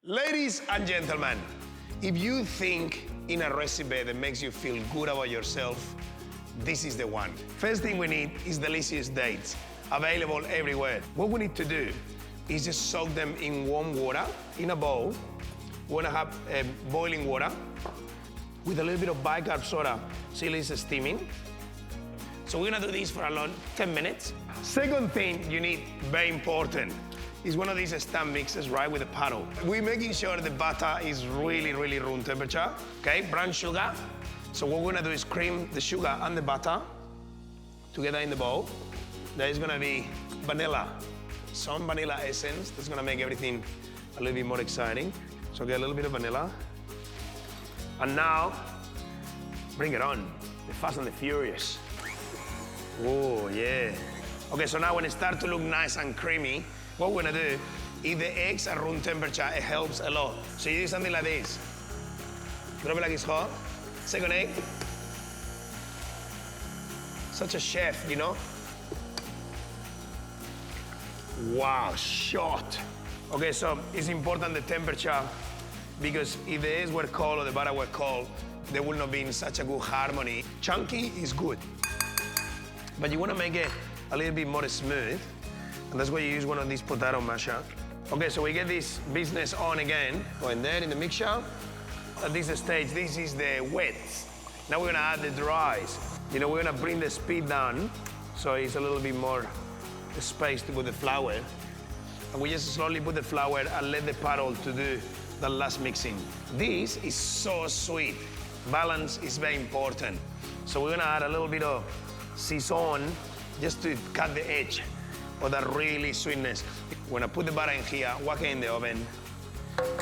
Ladies and gentlemen, if you think in a recipe that makes you feel good about yourself, this is the one. First thing we need is delicious dates, available everywhere. What we need to do is just soak them in warm water in a bowl. We want to have boiling water with a little bit of bicarb soda till it's steaming. So we're gonna do this for around 10 minutes. Second thing you need, very important, is one of these stand mixers, right, with a paddle. We're making sure the butter is really, really room temperature, okay? Brown sugar. So what we're gonna do is cream the sugar and the butter together in the bowl. There is gonna be vanilla, some vanilla essence. That's gonna make everything a little bit more exciting. So get a little bit of vanilla. And now, bring it on, the Fast and the Furious. Oh, yeah. Okay, so now when it starts to look nice and creamy, what we're gonna do, if the eggs are room temperature, it helps a lot. So you do something like this. Drop it like it's hot. Second egg. Such a chef, you know? Wow, shot. Okay, so it's important the temperature, because if the eggs were cold or the butter were cold, they would not be in such a good harmony. Chunky is good, but you wanna make it a little bit more smooth, and that's why you use one of these potato masher. Okay, so we get this business on again. Going there in the mixture. At this stage, this is the wets. Now we're gonna add the dries. You know, we're gonna bring the speed down, so it's a little bit more space to put the flour. And we just slowly put the flour and let the paddle to do the last mixing. This is so sweet. Balance is very important. So we're gonna add a little bit of Saison just to cut the edge of that really sweetness. We're gonna put the butter in here, whack it in the oven,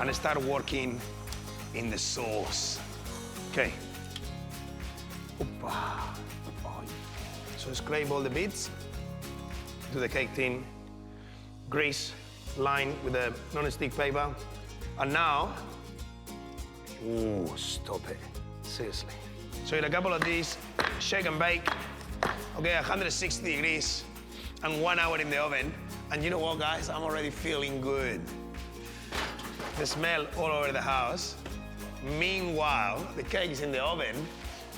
and start working in the sauce. Okay. Opa. So scrape all the bits to the cake tin, grease, line with a non-stick paper. And now, ooh, stop it, seriously. So in a couple of these, shake and bake. Okay, 160 degrees and 1 hour in the oven. And you know what, guys? I'm already feeling good. The smell all over the house. Meanwhile, the cake is in the oven.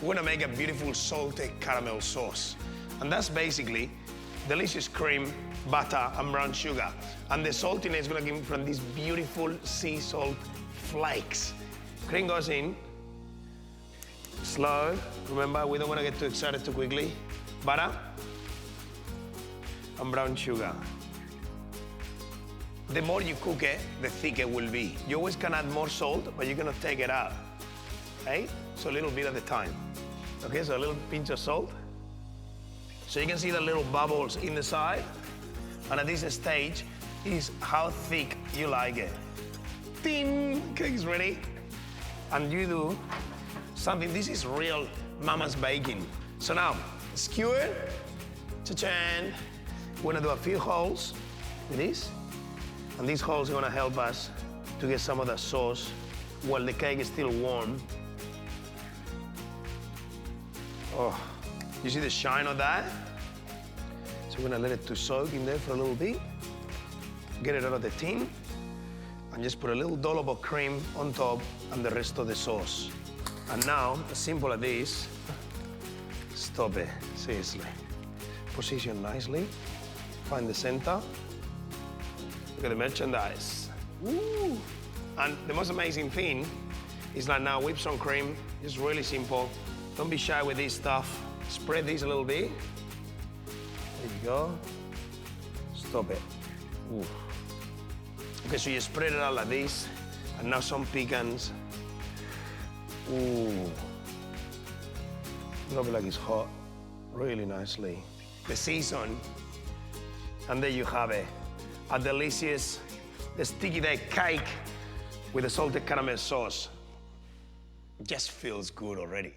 We're gonna make a beautiful salted caramel sauce. And that's basically delicious cream, butter, and brown sugar. And the saltiness is gonna come from these beautiful sea salt flakes. Cream goes in. Slow. Remember, we don't wanna get too excited too quickly. Butter and brown sugar. The more you cook it, the thicker it will be. You always can add more salt, but you're gonna take it out, okay? So a little bit at a time. Okay, so a little pinch of salt. So you can see the little bubbles in the side. And at this stage is how thick you like it. Ding, cake's ready. And you do something, this is real mama's baking. So now, skewer, cha-chan. We're gonna do a few holes with this. And these holes are gonna help us to get some of the sauce while the cake is still warm. Oh, you see the shine of that? So we're gonna let it to soak in there for a little bit. Get it out of the tin. And just put a little dollop of cream on top and the rest of the sauce. And now, as simple as this, stop it, seriously. Position nicely, find the center. Look at the merchandise. Woo! And the most amazing thing is that now whip some cream, it's really simple. Don't be shy with this stuff. Spread this a little bit. There you go. Stop it. Ooh. Okay, so you spread it out like this, and now some pecans. Ooh. Drop it like it's hot, really nicely. The season, and there you have it. A delicious, sticky cake with a salted caramel sauce. It just feels good already.